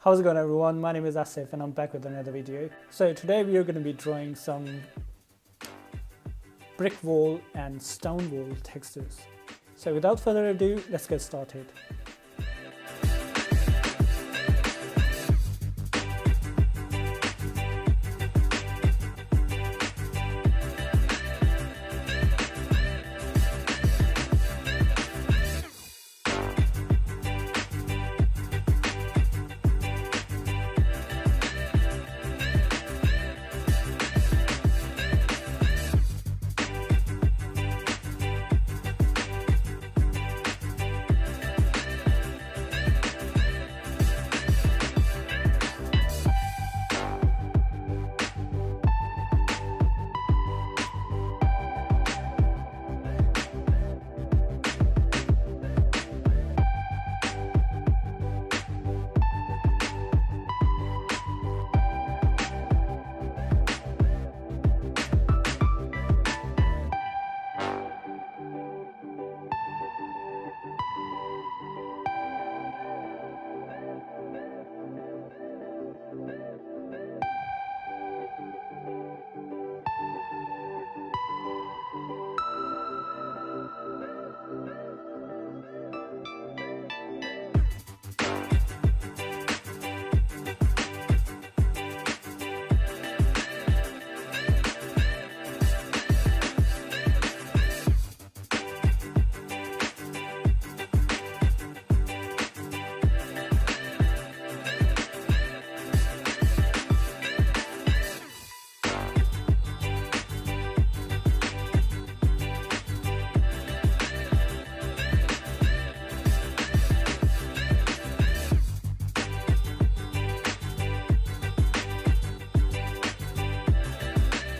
How's it going, everyone? My name is Asif and I'm back with another video. So today we are going to be drawing some brick wall and stone wall textures. So without further ado, let's get started.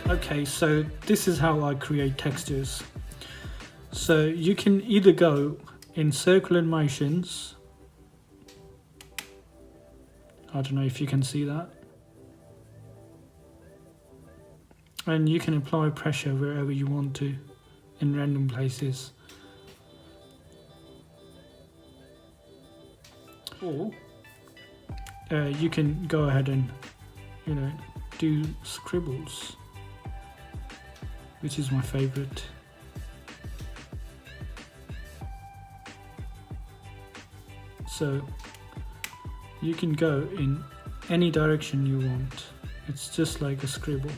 Okay, so this is how I create textures. So you can either go in circular motions. I don't know if you can see that. And you can apply pressure wherever you want to in random places. Or you can go ahead and, do scribbles, which is my favorite. So you can go in any direction you want. It's just like a scribble.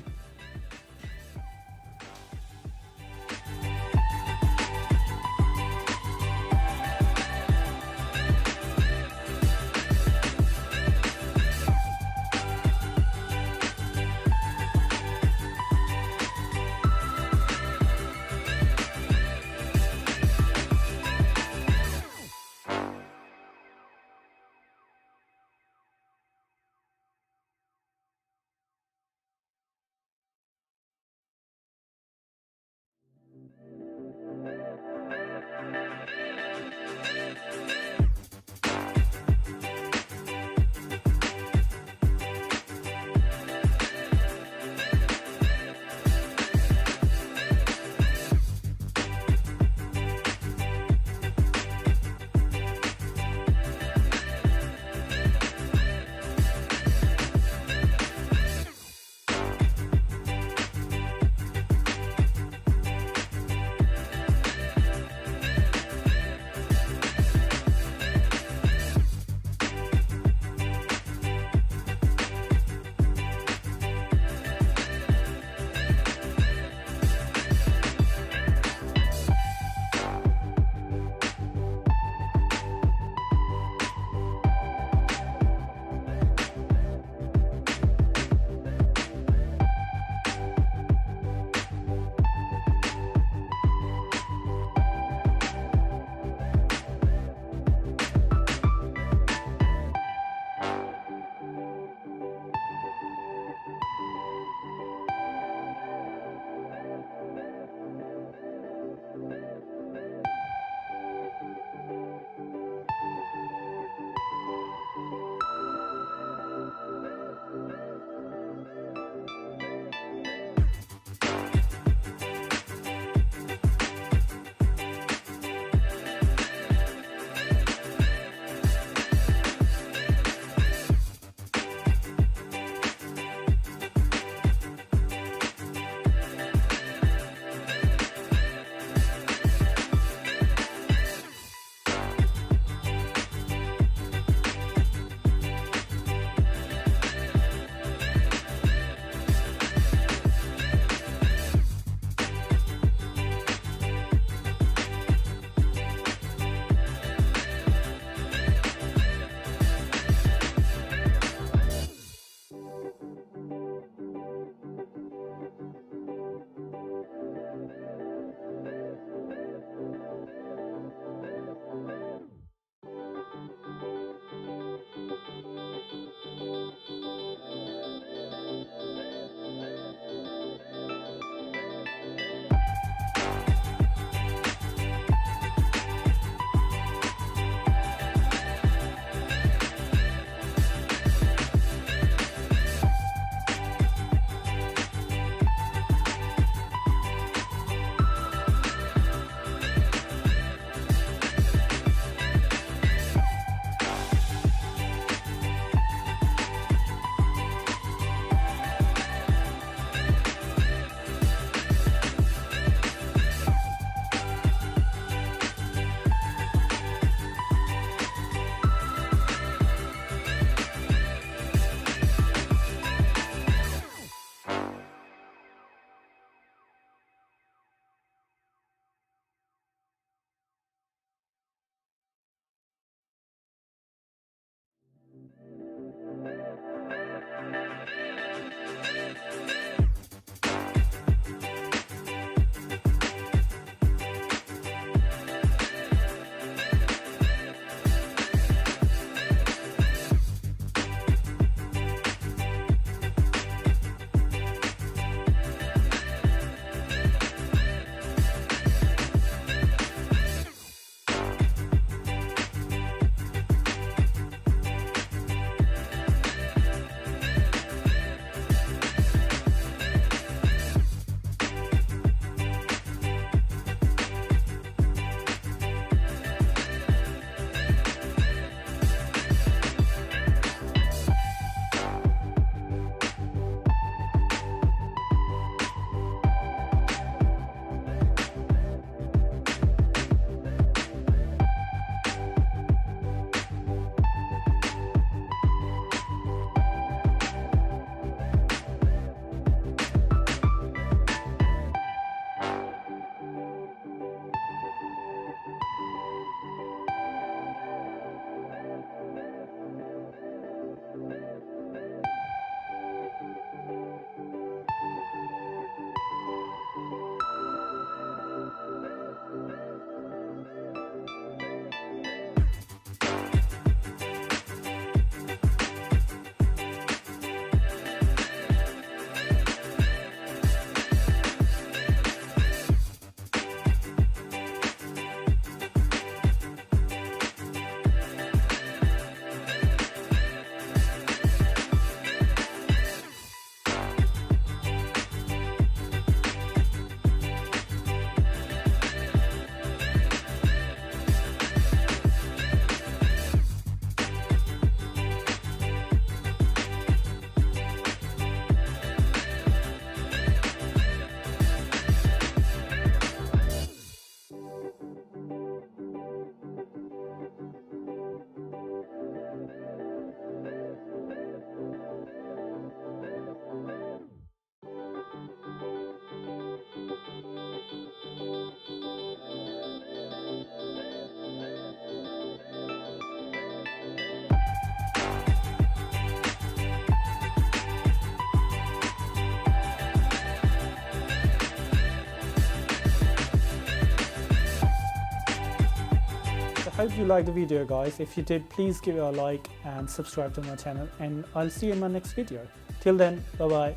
hope you liked the video, guys. If you did, please give it a like and subscribe to my channel, and I'll see you in my next video. Till then, bye bye.